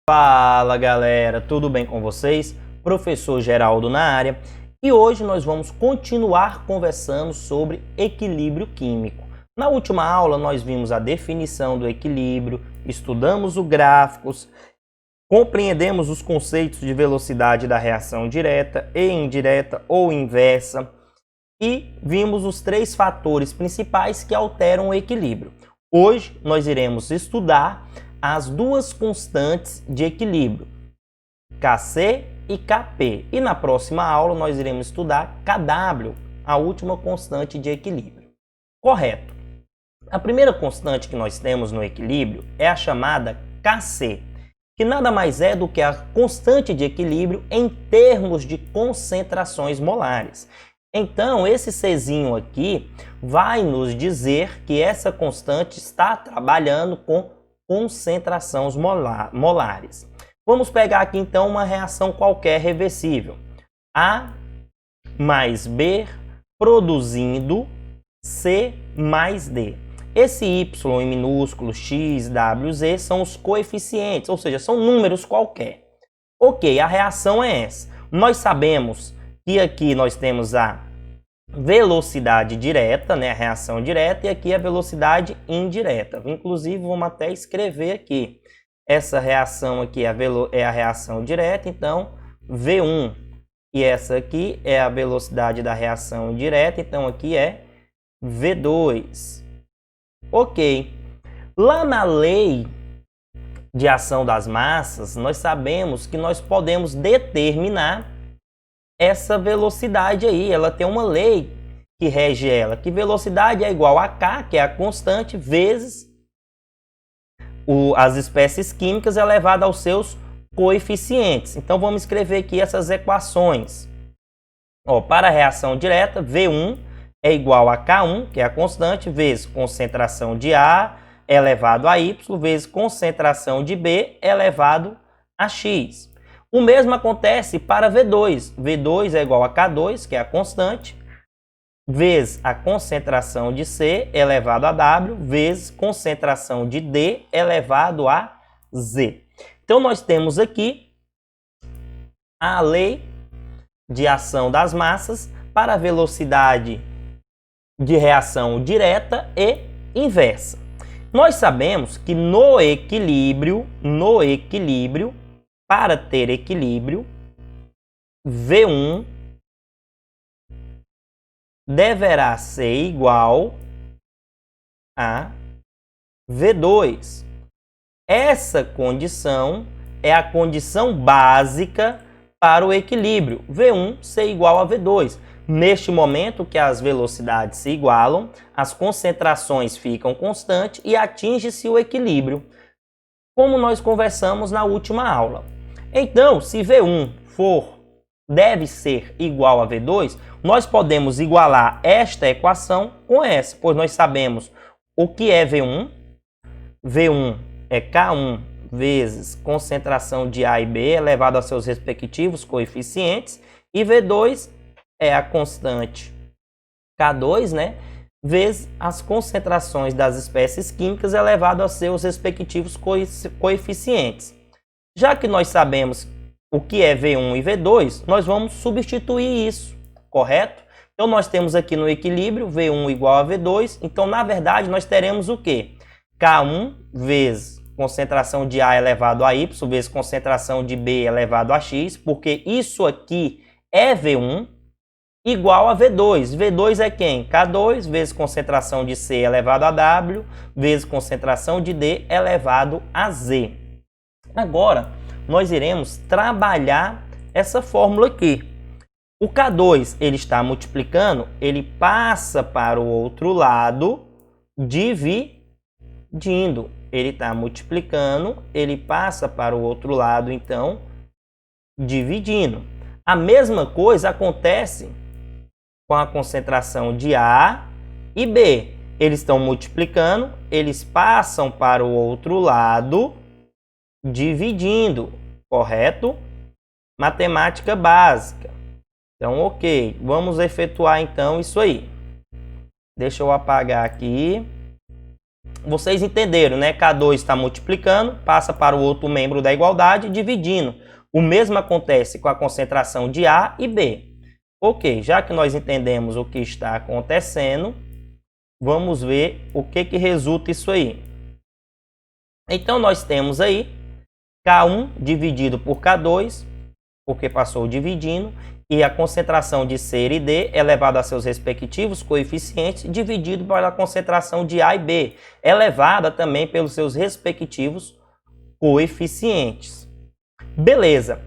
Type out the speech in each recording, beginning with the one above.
Fala galera, tudo bem com vocês? Professor Geraldo na área e hoje nós vamos continuar conversando sobre equilíbrio químico. Na última aula nós vimos a definição do equilíbrio, estudamos os gráficos, compreendemos os conceitos de velocidade da reação direta e indireta ou inversa e vimos os três fatores principais que alteram o equilíbrio. Hoje nós iremos estudar as duas constantes de equilíbrio, Kc e Kp. E na próxima aula nós iremos estudar Kw, a última constante de equilíbrio. Correto. A primeira constante que nós temos no equilíbrio é a chamada Kc, que nada mais é do que a constante de equilíbrio em termos de concentrações molares. Então, esse Czinho aqui vai nos dizer que essa constante está trabalhando com concentrações molares. Vamos pegar aqui então uma reação qualquer reversível. A mais B produzindo C mais D. Esse Y em minúsculo, X, W, Z são os coeficientes, ou seja, são números qualquer. Ok, a reação é essa. Nós sabemos que aqui nós temos a velocidade direta, né, a reação direta, e aqui a velocidade indireta. Inclusive, vamos até escrever aqui. Essa reação aqui é a reação direta, então V1. E essa aqui é a velocidade da reação indireta, então aqui é V2. Ok. Lá na lei de ação das massas, nós sabemos que nós podemos determinar essa velocidade aí, ela tem uma lei que rege ela, que velocidade é igual a K, que é a constante, vezes as espécies químicas elevado aos seus coeficientes. Então vamos escrever aqui essas equações. Para a reação direta, V1 é igual a K1, que é a constante, vezes concentração de A elevado a Y, vezes concentração de B elevado a X. O mesmo acontece para V2. V2 é igual a K2, que é a constante, vezes a concentração de C elevado a W, vezes concentração de D elevado a Z. Então, nós temos aqui a lei de ação das massas para a velocidade de reação direta e inversa. Nós sabemos que no equilíbrio, para ter equilíbrio, V1 deverá ser igual a V2. Essa condição é a condição básica para o equilíbrio, V1 ser igual a V2. Neste momento que as velocidades se igualam, as concentrações ficam constantes e atinge-se o equilíbrio, como nós conversamos na última aula. Então, se V1 deve ser igual a V2, nós podemos igualar esta equação com essa, pois nós sabemos o que é V1. V1 é K1 vezes concentração de A e B elevado aos seus respectivos coeficientes, e V2 é a constante K2, né, vezes as concentrações das espécies químicas elevado aos seus respectivos coeficientes. Já que nós sabemos o que é V1 e V2, nós vamos substituir isso, correto? Então, nós temos aqui no equilíbrio V1 igual a V2. Então, na verdade, nós teremos o quê? K1 vezes concentração de A elevado a Y, vezes concentração de B elevado a X, porque isso aqui é V1, igual a V2. V2 é quem? K2 vezes concentração de C elevado a W, vezes concentração de D elevado a Z. Agora, nós iremos trabalhar essa fórmula aqui. O K2, ele está multiplicando, ele passa para o outro lado dividindo. Ele está multiplicando, ele passa para o outro lado, então, dividindo. A mesma coisa acontece com a concentração de A e B. Eles estão multiplicando, eles passam para o outro lado dividindo, correto? Matemática básica. Então, ok, vamos efetuar então isso aí. Deixa eu apagar aqui. vocês entenderam, né? K2 está multiplicando, passa para o outro membro da igualdade, dividindo. O mesmo acontece com a concentração de A e B. Ok, já que nós entendemos o que está acontecendo, vamos ver o que resulta isso aí. Então, nós temos aí K1 dividido por K2, porque passou dividindo, e a concentração de C e D elevado a seus respectivos coeficientes, dividido pela concentração de A e B, elevada também pelos seus respectivos coeficientes. Beleza.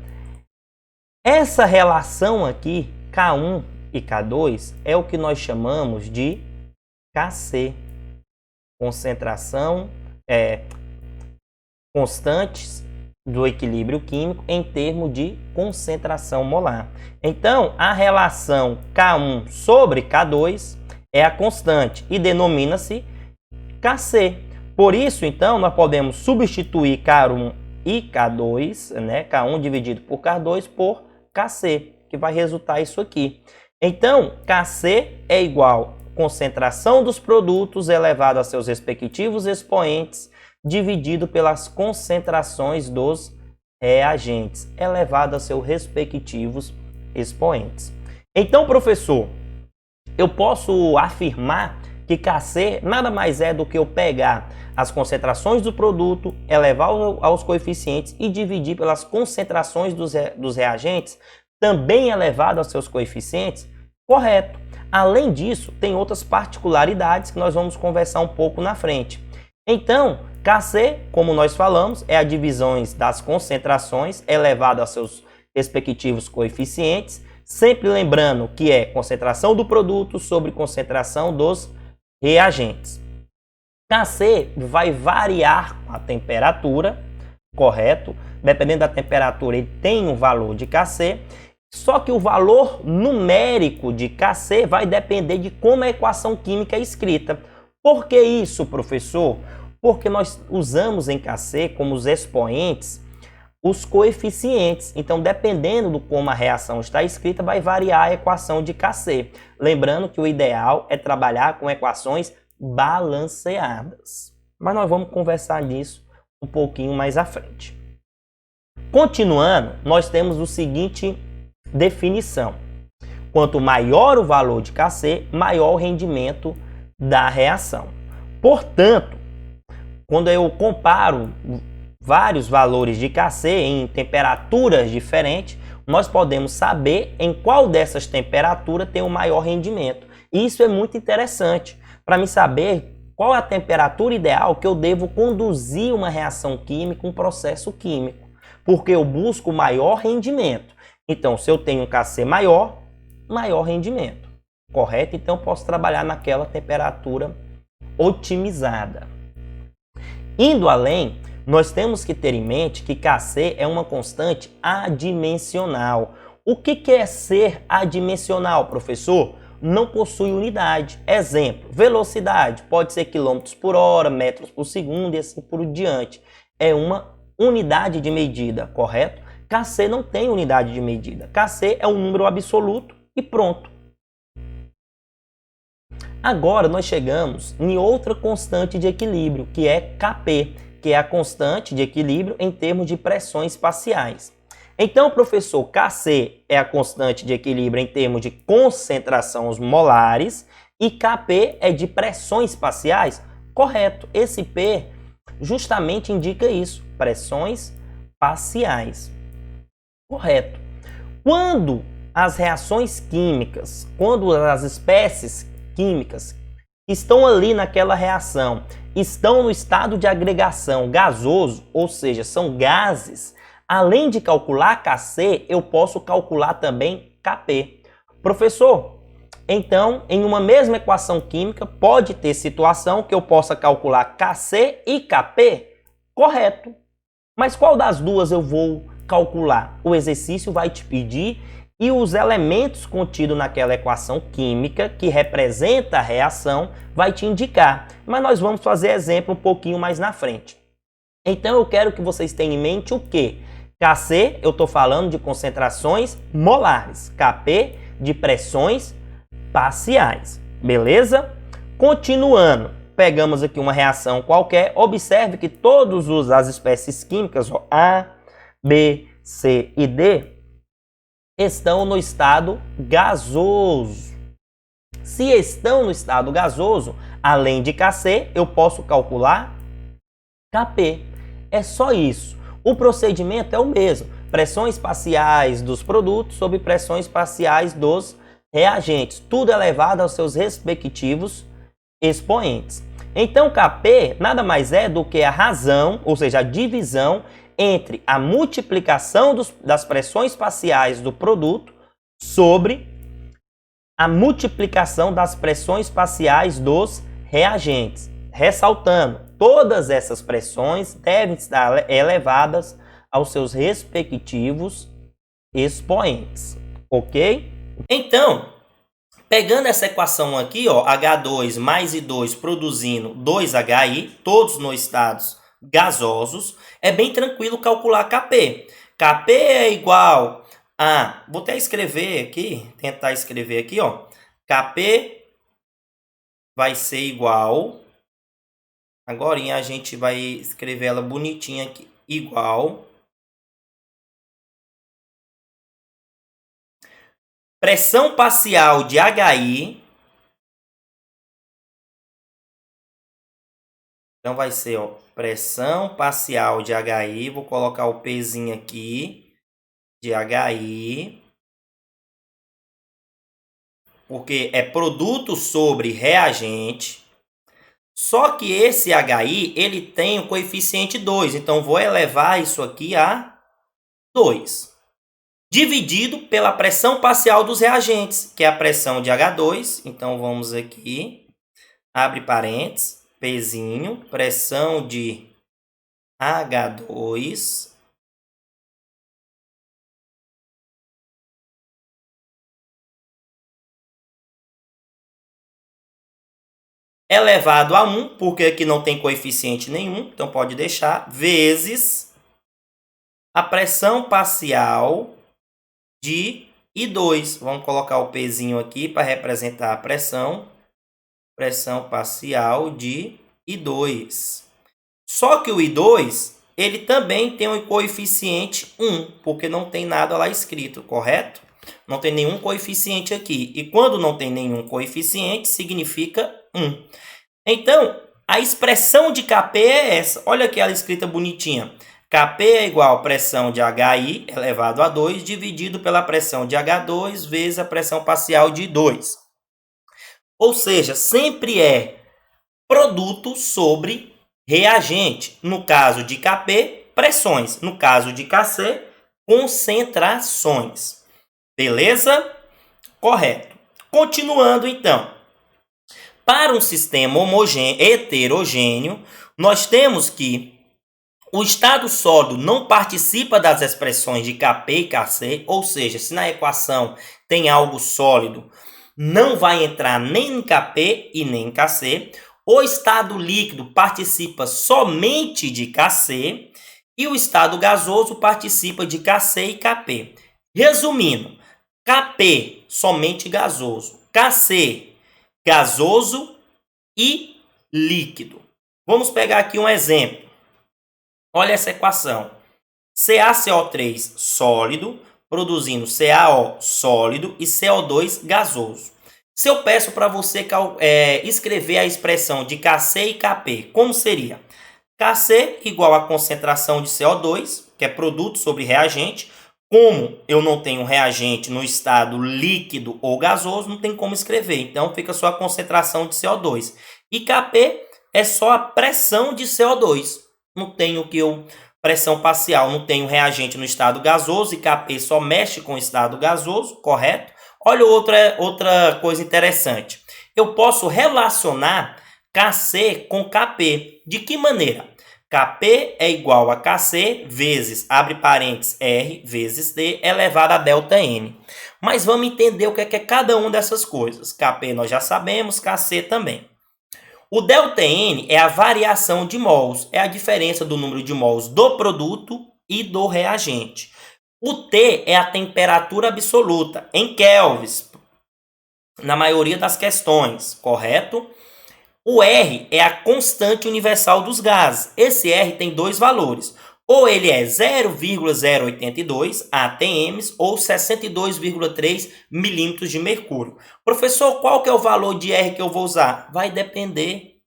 Essa relação aqui, K1 e K2, é o que nós chamamos de KC. Concentração, constantes do equilíbrio químico em termos de concentração molar. Então, a relação K1 sobre K2 é a constante e denomina-se KC. Por isso, então, nós podemos substituir K1 e K2, né? K1 dividido por K2 por KC, que vai resultar isso aqui. Então, KC é igual a concentração dos produtos elevado a seus respectivos expoentes, dividido pelas concentrações dos reagentes, elevado a seus respectivos expoentes. Então, professor, eu posso afirmar que KC nada mais é do que eu pegar as concentrações do produto, elevar aos coeficientes e dividir pelas concentrações dos reagentes, também elevado aos seus coeficientes? Correto. Além disso, tem outras particularidades que nós vamos conversar um pouco na frente. Então, KC, como nós falamos, é a divisão das concentrações elevado a seus respectivos coeficientes, sempre lembrando que é concentração do produto sobre concentração dos reagentes. KC vai variar a temperatura, correto? Dependendo da temperatura, ele tem um valor de KC, só que o valor numérico de KC vai depender de como a equação química é escrita. Por que isso, professor? Porque nós usamos em KC como os expoentes os coeficientes. Então, dependendo de como a reação está escrita, vai variar a equação de KC. Lembrando que o ideal é trabalhar com equações balanceadas. Mas nós vamos conversar nisso um pouquinho mais à frente. Continuando, nós temos o seguinte definição. Quanto maior o valor de KC, maior o rendimento da reação. Portanto, quando eu comparo vários valores de KC em temperaturas diferentes, nós podemos saber em qual dessas temperaturas tem o maior rendimento. E isso é muito interessante para me saber qual é a temperatura ideal que eu devo conduzir uma reação química, um processo químico, porque eu busco maior rendimento. Então, se eu tenho um KC maior, maior rendimento, correto? Então, eu posso trabalhar naquela temperatura otimizada. Indo além, nós temos que ter em mente que KC é uma constante adimensional. O que é ser adimensional, professor? Não possui unidade. Exemplo, velocidade pode ser quilômetros por hora, metros por segundo e assim por diante. É uma unidade de medida, correto? KC não tem unidade de medida. KC é um número absoluto e pronto. Agora nós chegamos em outra constante de equilíbrio, que é Kp, que é a constante de equilíbrio em termos de pressões parciais. Então, professor, Kc é a constante de equilíbrio em termos de concentrações molares e Kp é de pressões parciais? Correto. Esse P justamente indica isso, pressões parciais. Correto. Quando as reações químicas, quando as espécies químicas que estão ali naquela reação estão no estado de agregação gasoso, ou seja, são gases, além de calcular Kc, eu posso calcular também Kp. Professor, então, em uma mesma equação química, pode ter situação que eu possa calcular Kc e Kp? Correto. Mas qual das duas eu vou calcular? O exercício vai te pedir e os elementos contidos naquela equação química que representa a reação vai te indicar. Mas nós vamos fazer exemplo um pouquinho mais na frente. Então eu quero que vocês tenham em mente o quê? Kc, eu estou falando de concentrações molares. Kp, de pressões parciais. Beleza? Continuando. pegamos aqui uma reação qualquer, observe que todas as espécies químicas, ó, A, B, C e D, estão no estado gasoso. Se estão no estado gasoso, além de Kc, eu posso calcular Kp. É só isso. O procedimento é o mesmo. Pressões parciais dos produtos sobre pressões parciais dos reagentes. Tudo elevado aos seus respectivos expoentes. Então, Kp nada mais é do que a razão, ou seja, a divisão entre a multiplicação das pressões parciais do produto sobre a multiplicação das pressões parciais dos reagentes. Ressaltando, todas essas pressões devem estar elevadas aos seus respectivos expoentes, ok? Então, pegando essa equação aqui, ó, H2 mais I2 produzindo 2HI, todos nos estados gasosos, é bem tranquilo calcular Kp. Kp é igual a, vou até escrever aqui, tentar escrever aqui, ó, Kp vai ser igual, agora a gente vai escrever ela bonitinha aqui, igual pressão parcial de HI, então vai ser, ó, pressão parcial de HI, vou colocar o Pzinho aqui, de HI, porque é produto sobre reagente, só que esse HI, ele tem o coeficiente 2, então vou elevar isso aqui a 2, dividido pela pressão parcial dos reagentes, que é a pressão de H2, então vamos aqui, abre parênteses, Pzinho, pressão de H2 elevado a 1, porque aqui não tem coeficiente nenhum, então pode deixar, vezes a pressão parcial de I2. Vamos colocar o Pzinho aqui para representar a pressão parcial de I2. Só que o I2, ele também tem um coeficiente 1, porque não tem nada lá escrito, correto? Não tem nenhum coeficiente aqui. E quando não tem nenhum coeficiente, significa 1. Então, a expressão de Kp é essa. Olha aqui ela escrita bonitinha. Kp é igual a pressão de HI elevado a 2 dividido pela pressão de H2 vezes a pressão parcial de 2. Ou seja, sempre é produto sobre reagente. No caso de Kp, pressões. No caso de Kc, concentrações. Beleza? Correto. Continuando, então. Para um sistema heterogêneo, nós temos que o estado sólido não participa das expressões de Kp e Kc, ou seja, se na equação tem algo sólido, não vai entrar nem em Kp e nem em Kc. O estado líquido participa somente de Kc e o estado gasoso participa de Kc e Kp. Resumindo, Kp somente gasoso, Kc gasoso e líquido. Vamos pegar aqui um exemplo. Olha essa equação. CaCO3 sólido, produzindo CaO sólido e CO2 gasoso. Se eu peço para você escrever a expressão de Kc e Kp, como seria? Kc igual a concentração de CO2, que é produto sobre reagente. Como eu não tenho reagente no estado líquido ou gasoso, não tem como escrever. Então, fica só a concentração de CO2. E Kp é só a pressão de CO2. Não tenho pressão parcial, não tenho reagente no estado gasoso e Kp só mexe com o estado gasoso, correto? Olha outra coisa interessante. Eu posso relacionar Kc com Kp. De que maneira? Kp é igual a Kc vezes, abre parênteses, R vezes T elevado a ΔN. Mas vamos entender o que é cada uma dessas coisas. Kp nós já sabemos, Kc também. O ΔN é a variação de mols, é a diferença do número de mols do produto e do reagente. O T é a temperatura absoluta, em kelvins, na maioria das questões, correto? O R é a constante universal dos gases. Esse R tem dois valores. Ou ele é 0,082 atm ou 62,3 milímetros de mercúrio. Professor, qual que é o valor de R que eu vou usar? Vai depender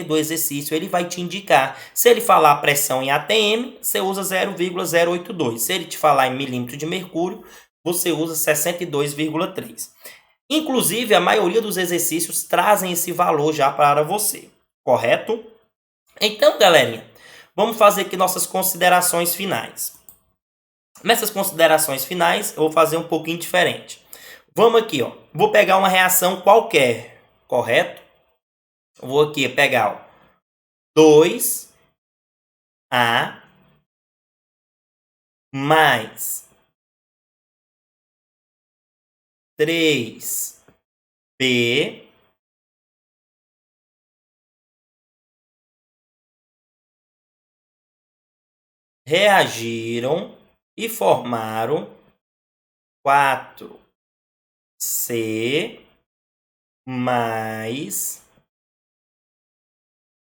do exercício, ele vai te indicar. Se ele falar pressão em atm, você usa 0,082. Se ele te falar em milímetro de mercúrio, você usa 62,3. Inclusive, a maioria dos exercícios trazem esse valor já para você, correto? Então, galerinha, vamos fazer aqui nossas considerações finais. Nessas considerações finais, eu vou fazer um pouquinho diferente. Vamos aqui, ó. Vou pegar uma reação qualquer, correto? Vou aqui pegar ó, 2A mais 3B reagiram e formaram 4C mais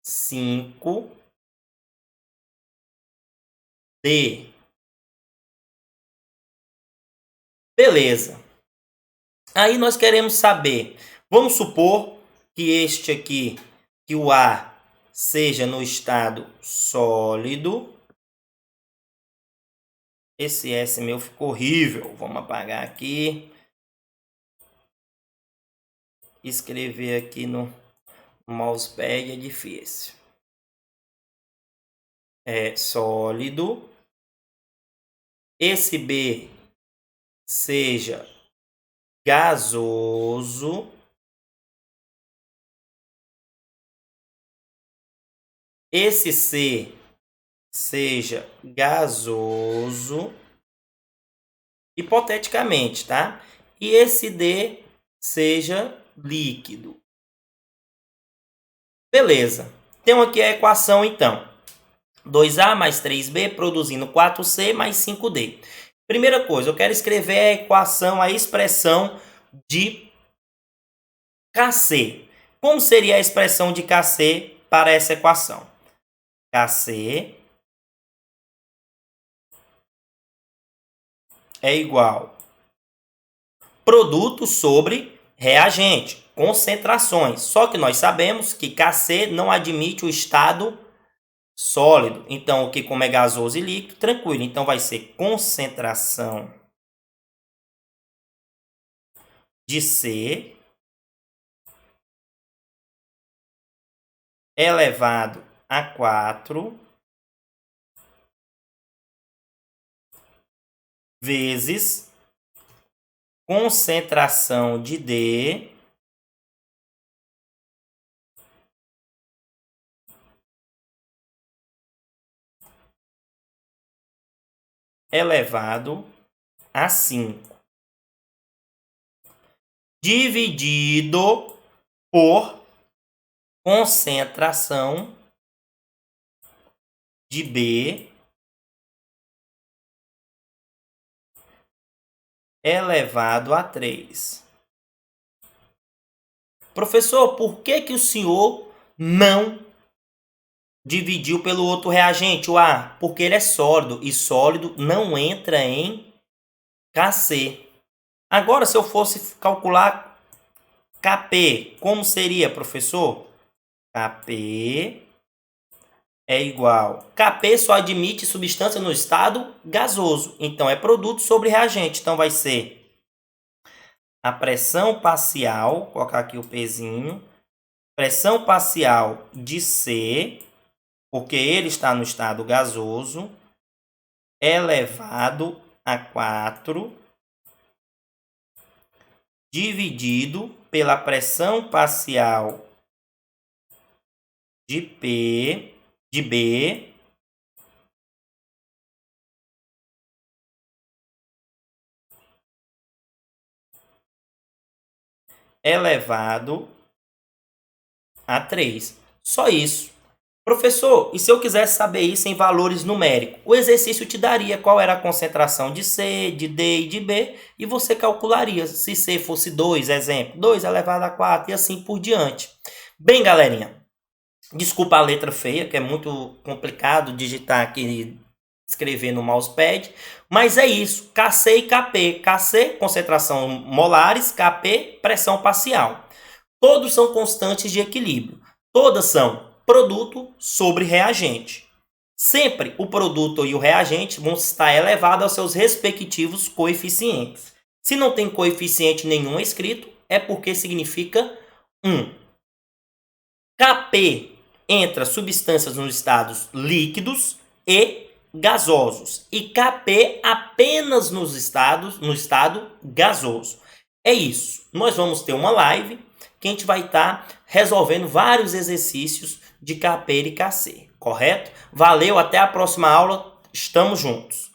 5D. Beleza. Aí nós queremos saber, vamos supor que este aqui, que o A seja no estado sólido. Esse S meu ficou horrível. Vamos apagar aqui. Escrever aqui no mousepad é difícil. É sólido. Esse B seja gasoso. Esse C seja gasoso, hipoteticamente, tá? E esse D seja líquido. Beleza. Temos aqui a equação, então. 2A mais 3B produzindo 4C mais 5D. Primeira coisa, eu quero escrever a equação, a expressão de Kc. Como seria a expressão de Kc para essa equação? Kc é igual produto sobre reagente, concentrações. Só que nós sabemos que Kc não admite o estado sólido. Então, aqui como é gasoso e líquido, tranquilo. Então, vai ser concentração de C elevado a 4 vezes concentração de D elevado a 5, dividido por concentração de B elevado a 3. Professor, por que o senhor não dividiu pelo outro reagente, o A? Porque ele é sólido e sólido não entra em Kc. Agora, se eu fosse calcular Kp, como seria, professor? Kp é igual. Kp só admite substância no estado gasoso. Então, é produto sobre reagente. Então, vai ser a pressão parcial, vou colocar aqui o Pzinho, pressão parcial de C, porque ele está no estado gasoso, elevado a 4, dividido pela pressão parcial de B, elevado a 3. Só isso. Professor, e se eu quisesse saber isso em valores numéricos? O exercício te daria qual era a concentração de C, de D e de B, e você calcularia. Se C fosse 2, exemplo, 2 elevado a 4 e assim por diante. Bem, galerinha, desculpa a letra feia, que é muito complicado digitar aqui, escrever no mousepad, mas é isso, Kc e Kp. Kc, concentração molares, Kp, pressão parcial. Todos são constantes de equilíbrio. Todas são produto sobre reagente. Sempre o produto e o reagente vão estar elevados aos seus respectivos coeficientes. Se não tem coeficiente nenhum escrito, é porque significa 1. Kp entra substâncias nos estados líquidos e gasosos. E Kp apenas no estado gasoso. É isso. Nós vamos ter uma live que a gente vai estar resolvendo vários exercícios de Kp e Kc, correto? Valeu, até a próxima aula. Estamos juntos.